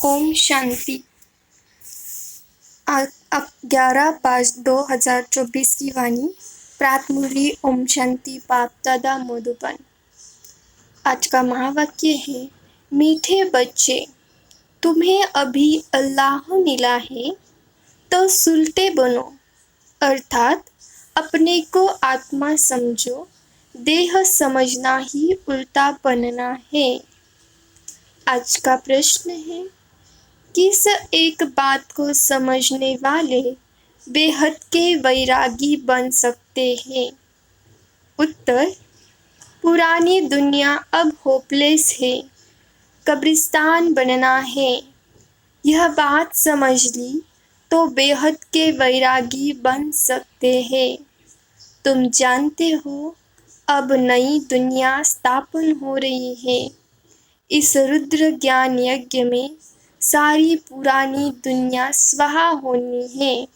ओम शांति। 11/5/2024 की वाणी। प्रातमुरली ओम शांति बाप दादा मधुबन। आज का महावाक्य है, मीठे बच्चे, तुम्हें अभी अल्लाह मिला है तो सुलटे बनो, अर्थात अपने को आत्मा समझो। देह समझना ही उल्टा बनना है। आज का प्रश्न है, किस एक बात को समझने वाले बेहद के वैरागी बन सकते हैं? उत्तर, पुरानी दुनिया अब होपलेस है, कब्रिस्तान बनना है। यह बात समझ ली तो बेहद के वैरागी बन सकते हैं। तुम जानते हो, अब नई दुनिया स्थापन हो रही है। इस रुद्र ज्ञान यज्ञ में सारी पुरानी दुनिया स्वाहा होनी है।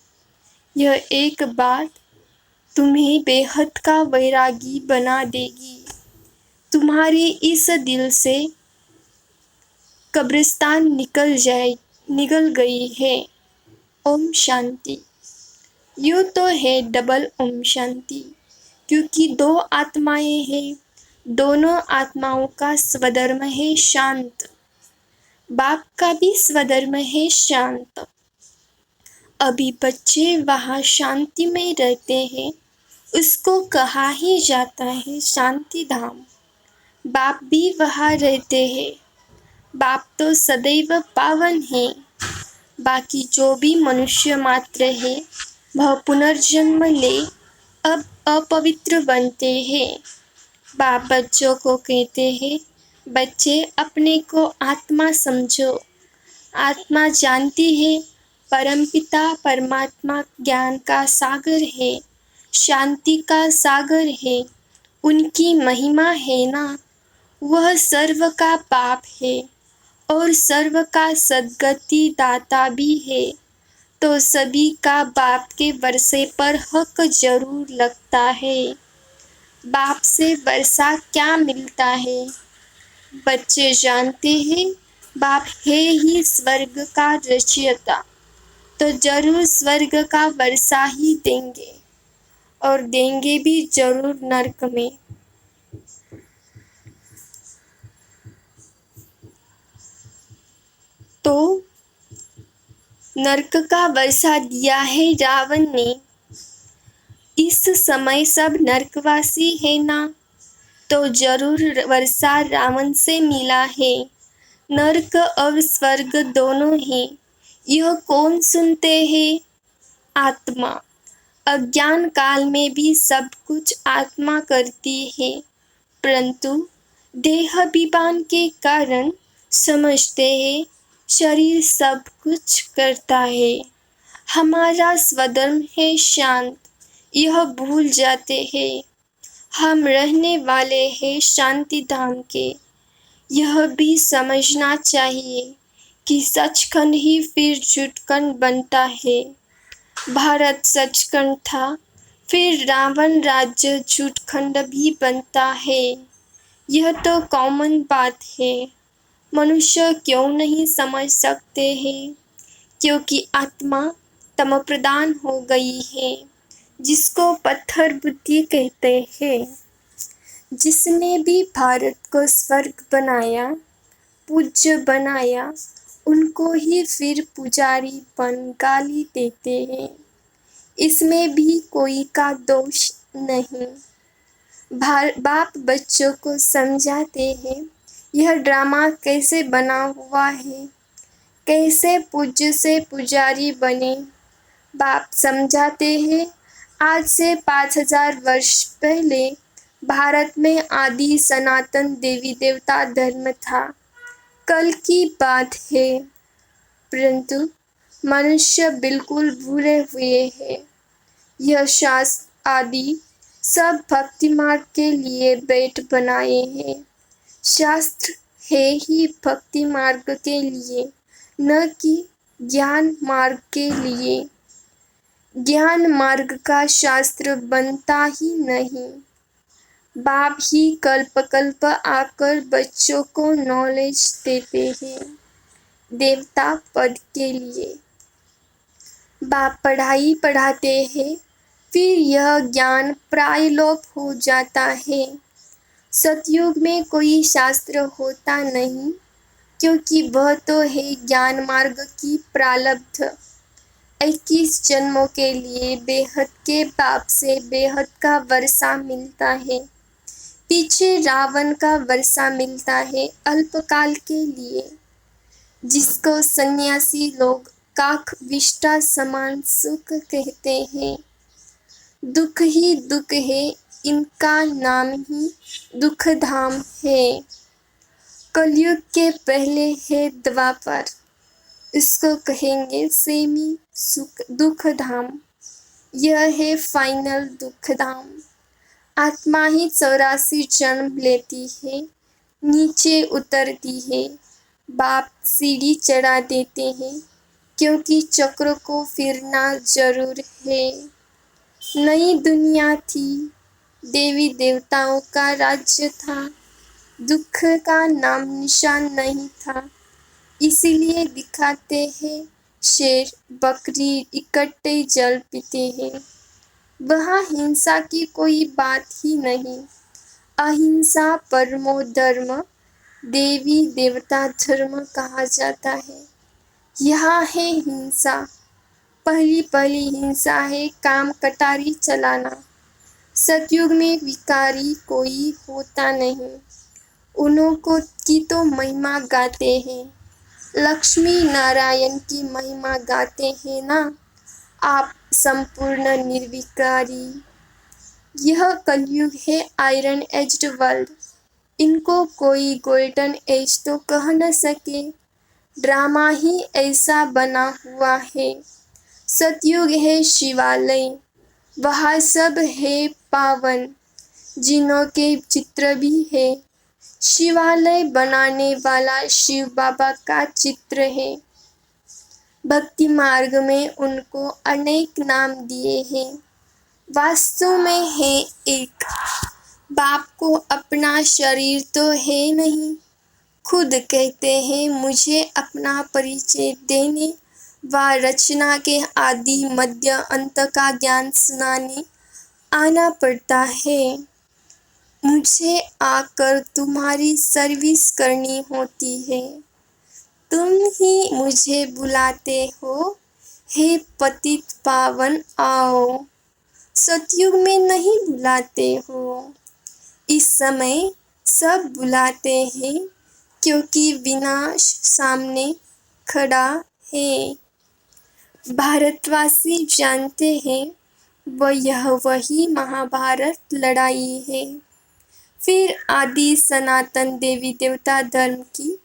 यह एक बात तुम्हें बेहद का वैरागी बना देगी। तुम्हारी इस दिल से कब्रिस्तान निकल गई है। ओम शांति। यूँ तो है डबल ओम शांति, क्योंकि दो आत्माएं हैं। दोनों आत्माओं का स्वधर्म है शांत। बाप का भी स्वधर्म है शांत। अभी बच्चे वहाँ शांति में रहते हैं, उसको कहा ही जाता है शांति धाम। बाप भी वहाँ रहते हैं। बाप तो सदैव पावन है। बाकी जो भी मनुष्य मात्र है, वह पुनर्जन्म ले अब अपवित्र बनते हैं। बाप बच्चों को कहते हैं, बच्चे अपने को आत्मा समझो। आत्मा जानती है परमपिता परमात्मा ज्ञान का सागर है, शांति का सागर है। उनकी महिमा है ना, वह सर्व का बाप है और सर्व का सद्गति दाता भी है। तो सभी का बाप के वर्षे पर हक जरूर लगता है। बाप से वर्षा क्या मिलता है? बच्चे जानते हैं बाप है ही स्वर्ग का रचयिता, तो जरूर स्वर्ग का वर्षा ही देंगे, और देंगे भी जरूर नरक में। तो नरक का वर्षा दिया है रावण ने। इस समय सब नरकवासी है ना, तो जरूर वर्षा रावण से मिला है। नरक और स्वर्ग दोनों हैं। यह कौन सुनते हैं? आत्मा। अज्ञान काल में भी सब कुछ आत्मा करती है, परंतु देह अभिमान के कारण समझते हैं शरीर सब कुछ करता है। हमारा स्वधर्म है शांत, यह भूल जाते हैं। हम रहने वाले हैं शांति धाम के। यह भी समझना चाहिए कि सचखंड ही फिर झूठखंड बनता है। भारत सचखंड था, फिर रावण राज्य झूठखंड भी बनता है। यह तो कॉमन बात है। मनुष्य क्यों नहीं समझ सकते हैं? क्योंकि आत्मा तम प्रदान हो गई है, जिसको पत्थर बुद्धि कहते हैं। जिसने भी भारत को स्वर्ग बनाया, पूज्य बनाया, उनको ही फिर पुजारी बन गाली देते हैं। इसमें भी कोई का दोष नहीं। बाप बच्चों को समझाते हैं, यह ड्रामा कैसे बना हुआ है, कैसे पूज्य से पुजारी बने। बाप समझाते हैं, आज से 5000 वर्ष पहले भारत में आदि सनातन देवी देवता धर्म था। कल की बात है, परंतु मनुष्य बिल्कुल भूले हुए हैं। यह शास्त्र आदि सब भक्ति मार्ग के लिए बैठ बनाए हैं। शास्त्र है ही भक्ति मार्ग के लिए, न कि ज्ञान मार्ग के लिए। ज्ञान मार्ग का शास्त्र बनता ही नहीं। बाप ही कल्प कल्प आकर बच्चों को नॉलेज देते हैं। देवता पद के लिए। बाप पढ़ाई पढ़ाते हैं, फिर यह ज्ञान प्राय लोप हो जाता है। सतयुग में कोई शास्त्र होता नहीं, क्योंकि वह तो है ज्ञान मार्ग की प्रारब्ध। 21 जन्मों के लिए बेहद के बाप से बेहद का वर्षा मिलता है। पीछे रावण का वर्षा मिलता है अल्पकाल के लिए, जिसको सन्यासी लोग काक विष्टा समान सुख कहते हैं। दुख ही दुख है, इनका नाम ही दुख धाम है। कलयुग के पहले है द्वापर, इसको कहेंगे सेमी सुख दुख धाम। यह है फाइनल दुख धाम। आत्मा ही 84 जन्म लेती है, नीचे उतरती है। बाप सीढ़ी चढ़ा देते हैं, क्योंकि चक्र को फिरना जरूर है। नई दुनिया थी, देवी देवताओं का राज्य था, दुख का नाम निशान नहीं था। इसीलिए दिखाते हैं शेर बकरी इकट्ठे जल पीते हैं। वहाँ हिंसा की कोई बात ही नहीं। अहिंसा परमो धर्म, देवी देवता धर्म कहा जाता है। यहाँ है हिंसा, पहली पहली हिंसा है काम कटारी चलाना। सतयुग में विकारी कोई होता नहीं, उन्हों को की तो महिमा गाते हैं। लक्ष्मी नारायण की महिमा गाते हैं ना आप, संपूर्ण निर्विकारी। यह कलयुग है आयरन एज्ड वर्ल्ड, इनको कोई गोल्डन एज तो कह न सके। ड्रामा ही ऐसा बना हुआ है। सतयुग है शिवालय, वहाँ सब है पावन, जिनों के चित्र भी है। शिवालय बनाने वाला शिव बाबा का चित्र है। भक्ति मार्ग में उनको अनेक नाम दिए हैं, वास्तव में है एक। बाप को अपना शरीर तो है नहीं, खुद कहते हैं मुझे अपना परिचय देने व रचना के आदि मध्य अंत का ज्ञान सुनाने आना पड़ता है। मुझे आकर तुम्हारी सर्विस करनी होती है। तुम ही मुझे बुलाते हो, हे पतित पावन आओ। सतयुग में नहीं बुलाते हो। इस समय सब बुलाते हैं, क्योंकि विनाश सामने खड़ा है। भारतवासी जानते हैं यह वही महाभारत लड़ाई है। फिर आदि सनातन देवी देवता धर्म की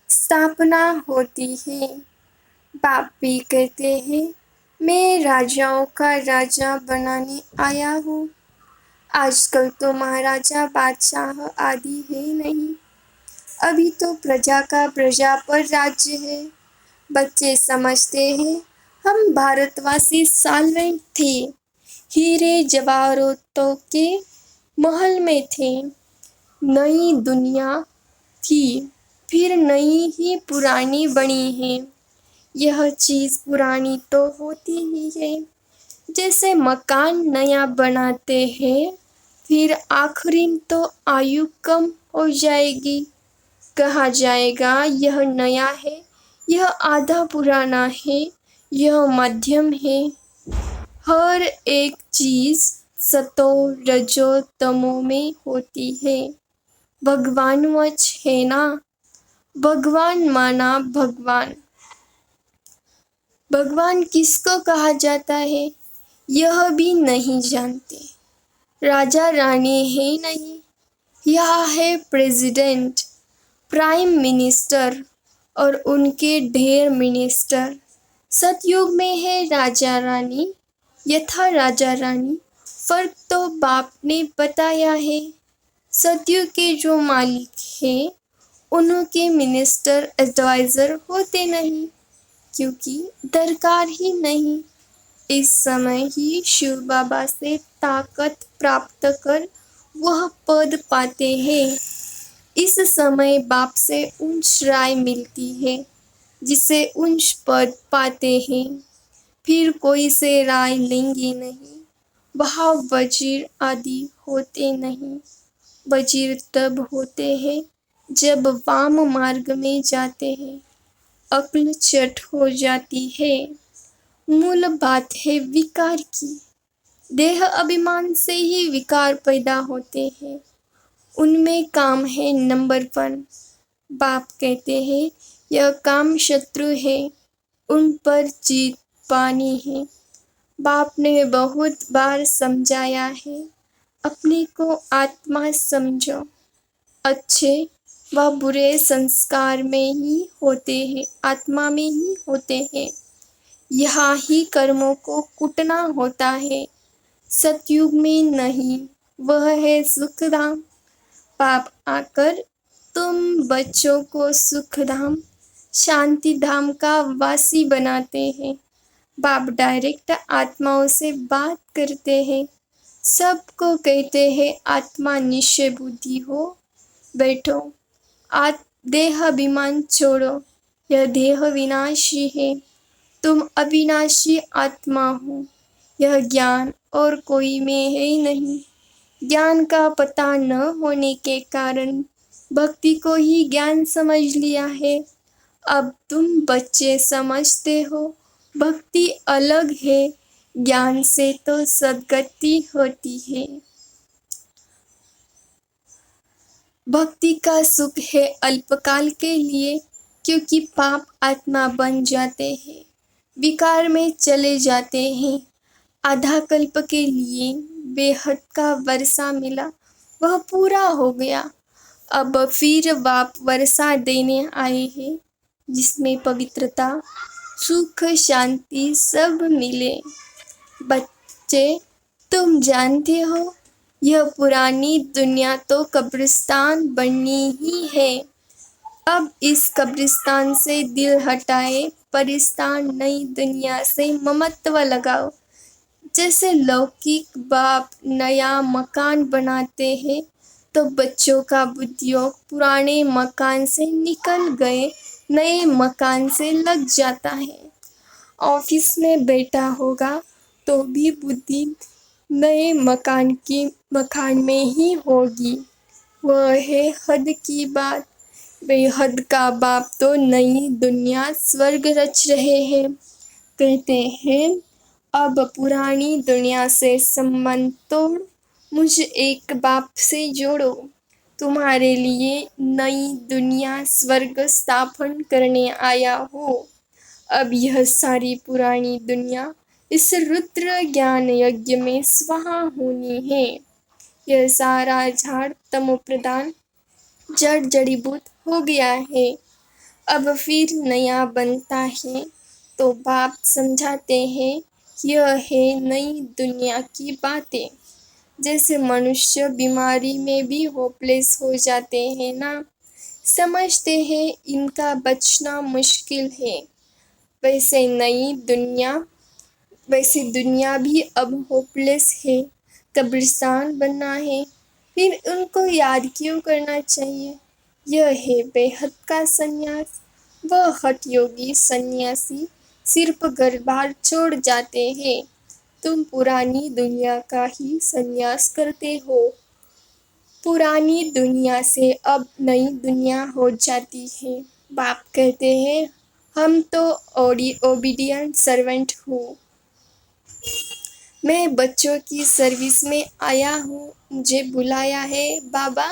स्थापना होती है। बाप भी कहते हैं मैं राजाओं का राजा बनाने आया हूँ। आजकल तो महाराजा बादशाह आदि है नहीं, अभी तो प्रजा का प्रजा पर राज्य है। बच्चे समझते हैं हम भारतवासी साल्वेंट थे, हीरे जवाहरातों के महल में थे। नई दुनिया थी, फिर नई ही पुरानी बनी है। यह चीज़ पुरानी तो होती ही है। जैसे मकान नया बनाते हैं, फिर आखिरी तो आयु कम हो जाएगी। कहा जाएगा यह नया है, यह आधा पुराना है, यह मध्यम है। हर एक चीज़ सतो रजो तमो में होती है। भगवान वच है ना, भगवान माना भगवान। भगवान किसको कहा जाता है यह भी नहीं जानते। राजा रानी है नहीं, यह है प्रेसिडेंट, प्राइम मिनिस्टर और उनके ढेर मिनिस्टर। सतयुग में है राजा रानी, यथा राजा रानी। फर्क तो बाप ने बताया है। सतयुग के जो मालिक हैं, उनके मिनिस्टर एडवाइज़र होते नहीं, क्योंकि दरकार ही नहीं। इस समय ही शिव बाबा से ताकत प्राप्त कर वह पद पाते हैं। इस समय बाप से उच्च राय मिलती है। जिसे उच्च पद पाते हैं, फिर कोई से राय लेंगे नहीं। वहाँ वजीर आदि होते नहीं। वजीर तब होते हैं जब वाम मार्ग में जाते हैं, अक्ल चट हो जाती है। मूल बात है विकार की। देह अभिमान से ही विकार पैदा होते हैं। उनमें काम है नंबर 1। बाप कहते हैं यह काम शत्रु है, उन पर जीत पानी है। बाप ने बहुत बार समझाया है, अपने को आत्मा समझो। अच्छे व बुरे संस्कार में ही होते हैं, आत्मा में ही होते हैं। यहाँ ही कर्मों को कूटना होता है, सतयुग में नहीं। वह है सुखधाम। पाप आकर तुम बच्चों को सुखधाम, शांति धाम का वासी बनाते हैं। बाप डायरेक्ट आत्माओं से बात करते हैं, सबको कहते हैं आत्मा निश्चय बुद्धि हो, बैठो। देह अभिमान छोड़ो, यह देह विनाशी है, तुम अविनाशी आत्मा हो। यह ज्ञान और कोई में है ही नहीं। ज्ञान का पता न होने के कारण भक्ति को ही ज्ञान समझ लिया है। अब तुम बच्चे समझते हो भक्ति अलग है, ज्ञान से तो सद्गति होती है। भक्ति का सुख है अल्पकाल के लिए, क्योंकि पाप आत्मा बन जाते हैं, विकार में चले जाते हैं। आधा कल्प के लिए बेहद का वर्षा मिला, वह पूरा हो गया। अब फिर बाप वर्षा देने आए हैं, जिसमें पवित्रता, सुख, शांति सब मिले। बच्चे, तुम जानते हो यह पुरानी दुनिया तो कब्रिस्तान बननी ही है। अब इस कब्रिस्तान से दिल हटाए, परिस्तान नई दुनिया से ममत्व लगाओ। जैसे लौकिक बाप नया मकान बनाते हैं, तो बच्चों का बुद्धियोग पुराने मकान से निकल गए नए मकान से लग जाता है। ऑफिस में बैठा होगा तो भी बुद्धि नए मकान में ही होगी। वह है हद की बात। बेहद का बाप तो नई दुनिया स्वर्ग रच रहे हैं। कहते हैं अब पुरानी दुनिया से संबंध तोड़, मुझ एक बाप से जोड़ो। तुम्हारे लिए नई दुनिया स्वर्ग स्थापन करने आया हो। अब यह सारी पुरानी दुनिया इस रुद्र ज्ञान यज्ञ में स्वाहा होनी है। यह सारा झाड़ तमो प्रदान जड़ जड़ीभूत हो गया है। अब फिर नया बनता है, तो बाप समझाते हैं यह है नई दुनिया की बातें। जैसे मनुष्य बीमारी में भी होपलेस हो जाते हैं ना, समझते हैं इनका बचना मुश्किल है, वैसे दुनिया भी अब होपलेस है, कब्रिस्तान बनना है। फिर उनको याद क्यों करना चाहिए? यह है बेहद का संन्यास। वह हठ योगी सन्यासी सिर्फ घर-बार छोड़ जाते हैं। तुम पुरानी दुनिया का ही संन्यास करते हो। पुरानी दुनिया से अब नई दुनिया हो जाती है। बाप कहते हैं हम तो ओबीडिएंट सर्वेंट हूँ। मैं बच्चों की सर्विस में आया हूँ, मुझे बुलाया है बाबा।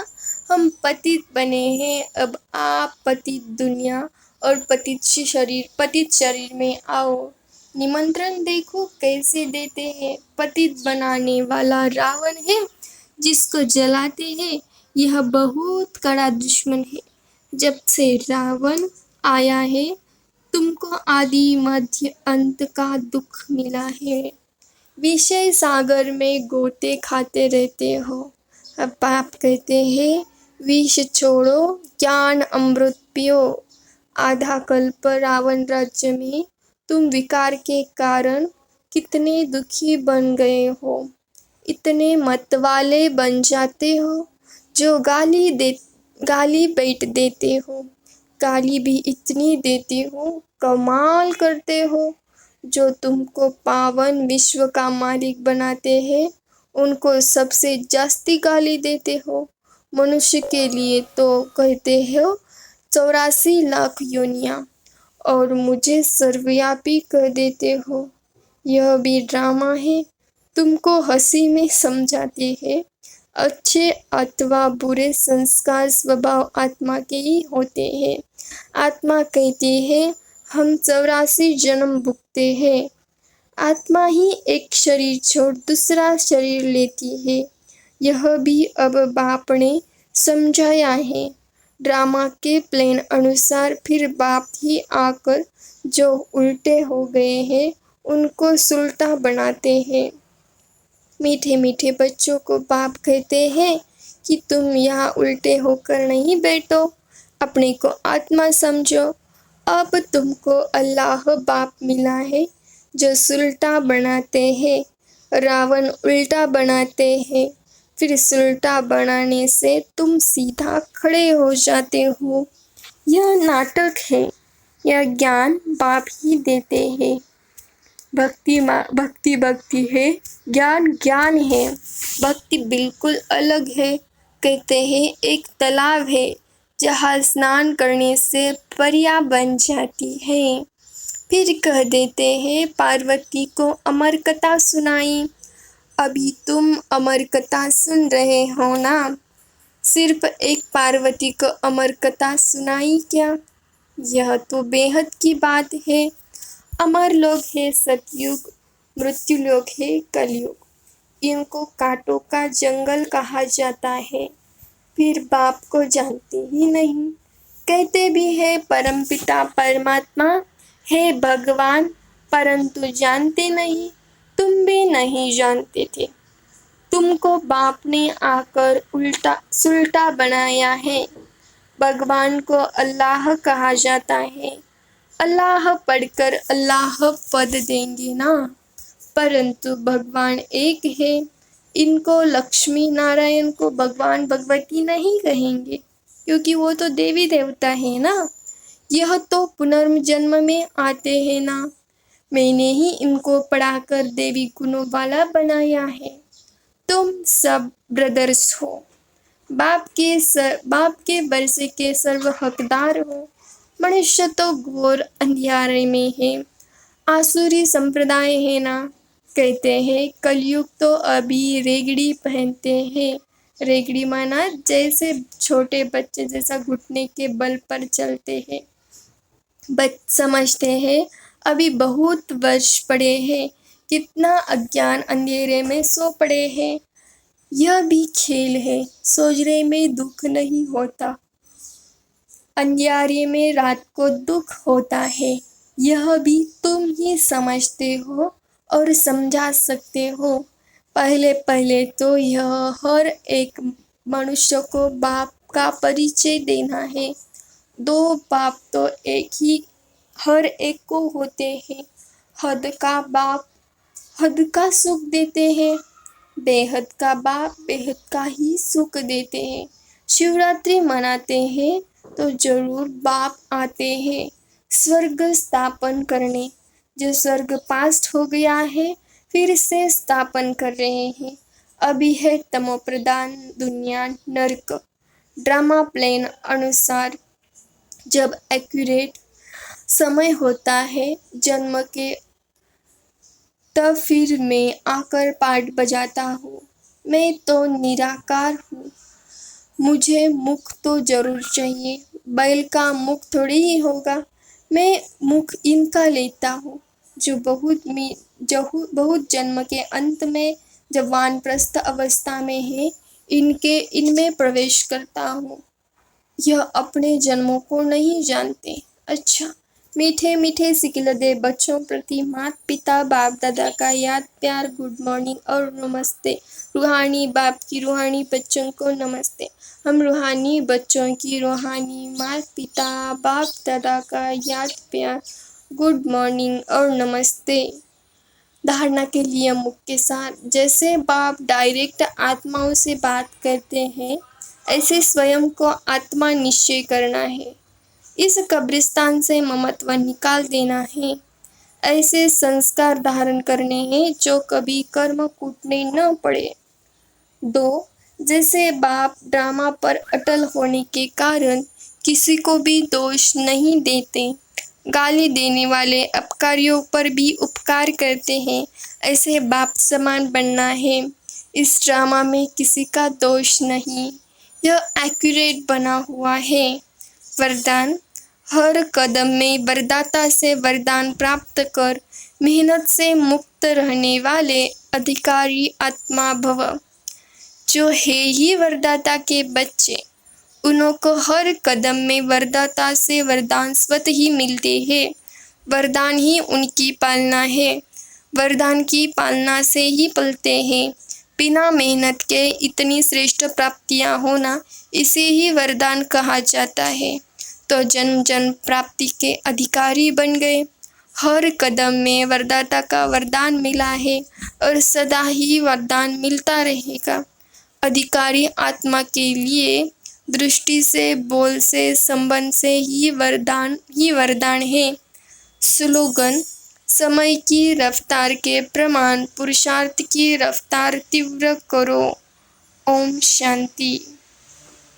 हम पतित बने हैं, अब आप पतित दुनिया और पतित शरीर में आओ। निमंत्रण देखो कैसे देते हैं। पतित बनाने वाला रावण है, जिसको जलाते हैं। यह बहुत कड़ा दुश्मन है। जब से रावण आया है, तुमको आदि मध्य अंत का दुख मिला है। विषय सागर में गोते खाते रहते हो। अब बाप कहते हैं विष छोड़ो, ज्ञान अमृत पियो। आधा कल्प रावण राज्य में तुम विकार के कारण कितने दुखी बन गए हो। इतने मतवाले बन जाते हो जो गाली बैठ देते हो। गाली भी इतनी देते हो, कमाल करते हो। जो तुमको पावन विश्व का मालिक बनाते हैं उनको सबसे जास्ती गाली देते हो। मनुष्य के लिए तो कहते हो 84 लाख योनियां और मुझे सर्वव्यापी कह देते हो। यह भी ड्रामा है। तुमको हंसी में समझाते हैं। अच्छे अथवा बुरे संस्कार स्वभाव आत्मा के ही होते हैं। आत्मा कहती है हम 84 जन्म भुगते हैं। आत्मा ही एक शरीर छोड़ दूसरा शरीर लेती है। यह भी अब बाप ने समझाया है। ड्रामा के प्लान अनुसार फिर बाप ही आकर जो उल्टे हो गए हैं उनको सुलटा बनाते हैं। मीठे मीठे बच्चों को बाप कहते हैं कि तुम यहाँ उल्टे होकर नहीं बैठो, अपने को आत्मा समझो। अब तुमको अल्लाह बाप मिला है जो सुलटा बनाते हैं। रावण उल्टा बनाते हैं, फिर सुलटा बनाने से तुम सीधा खड़े हो जाते हो। यह नाटक है। यह ज्ञान बाप ही देते हैं। भक्ति भक्ति है, ज्ञान ज्ञान है। भक्ति बिल्कुल अलग है। कहते हैं एक तालाब है जहाँ स्नान करने से परियां बन जाती है। फिर कह देते हैं पार्वती को अमर कथा सुनाई। अभी तुम अमर कथा सुन रहे हो ना। सिर्फ एक पार्वती को अमर कथा सुनाई क्या? यह तो बेहद की बात है। अमर लोग है सतयुग, मृत्यु लोग है कलयुग। इनको कांटों का जंगल कहा जाता है। फिर बाप को जानते ही नहीं। कहते भी है परमपिता परमात्मा है भगवान, परंतु जानते नहीं। तुम भी नहीं जानते थे। तुमको बाप ने आकर उल्टा सुलटा बनाया है। भगवान को अल्लाह कहा जाता है। अल्लाह पढ़कर अल्लाह पद देंगे ना, परंतु भगवान एक है। इनको लक्ष्मी नारायण को भगवान भगवती नहीं कहेंगे क्योंकि वो तो देवी देवता है ना। यह तो पुनर्जन्म में आते हैं ना। मैंने ही इनको पढ़ाकर देवी गुणों वाला बनाया है। तुम सब ब्रदर्स हो। बाप के वर्षे के सर्व हकदार हो। मनुष्य तो घोर अंधियारे में है। आसुरी संप्रदाय है ना। कहते हैं कलयुग तो अभी रेगड़ी पहनते हैं। रेगड़ी माना जैसे छोटे बच्चे जैसा घुटने के बल पर चलते हैं। समझते हैं अभी बहुत वर्ष पड़े हैं। कितना अज्ञान अंधेरे में सो पड़े हैं। यह भी खेल है। सोजरे में दुख नहीं होता, अंधियारे में रात को दुख होता है। यह भी तुम ही समझते हो और समझा सकते हो। पहले पहले तो यह हर एक मनुष्य को बाप का परिचय देना है। दो बाप तो एक ही हर एक को होते हैं। हद का बाप हद का सुख देते हैं। बेहद का बाप बेहद का ही सुख देते हैं। शिवरात्रि मनाते हैं तो जरूर बाप आते हैं स्वर्ग स्थापन करने। जो स्वर्ग पास्ट हो गया है फिर से स्थापन कर रहे हैं। अभी है तमो प्रधान दुनिया नरक। ड्रामा प्लान अनुसार जब एक्यूरेट समय होता है जन्म के, तब फिर मैं आकर पाठ बजाता हूँ। मैं तो निराकार हूँ। मुझे मुख तो जरूर चाहिए। बैल का मुख थोड़ी ही होगा। मैं मुख इनका लेता हूँ जो बहुत जन्म के अंत में जब वानप्रस्थ अवस्था में है इनमें प्रवेश करता हूँ। यह अपने जन्मों को नहीं जानते। अच्छा, मीठे मीठे सिकिलदे बच्चों प्रति माता पिता बाप दादा का याद प्यार गुड मॉर्निंग और नमस्ते। रूहानी बाप की रूहानी बच्चों को नमस्ते। हम रूहानी बच्चों की रूहानी माता पिता बाप दादा का याद प्यार गुड मॉर्निंग और नमस्ते। धारणा के लिए मुख के साथ जैसे बाप डायरेक्ट आत्माओं से बात करते हैं ऐसे स्वयं को आत्मा निश्चय करना है। इस कब्रिस्तान से ममत्व निकाल देना है। ऐसे संस्कार धारण करने हैं जो कभी कर्म कूटने न पड़े। 2. जैसे बाप ड्रामा पर अटल होने के कारण किसी को भी दोष नहीं देते, गाली देने वाले अपकारियों पर भी उपकार करते हैं, ऐसे बाप समान बनना है। इस ड्रामा में किसी का दोष नहीं, यह एक्यूरेट बना हुआ है। वरदान: हर कदम में वरदाता से वरदान प्राप्त कर मेहनत से मुक्त रहने वाले अधिकारी आत्मा भव। जो है ही वरदाता के बच्चे, उनको हर कदम में वरदाता से वरदान स्वतः ही मिलते हैं। वरदान ही उनकी पालना है, वरदान की पालना से ही पलते हैं। बिना मेहनत के इतनी श्रेष्ठ प्राप्तियां होना, इसे ही वरदान कहा जाता है। तो जन्म जन्म प्राप्ति के अधिकारी बन गए। हर कदम में वरदाता का वरदान मिला है और सदा ही वरदान मिलता रहेगा। अधिकारी आत्मा के लिए दृष्टि से, बोल से, संबंध से ही वरदान है। स्लोगन: समय की रफ्तार के प्रमाण पुरुषार्थ की रफ्तार तीव्र करो। ओम शांति।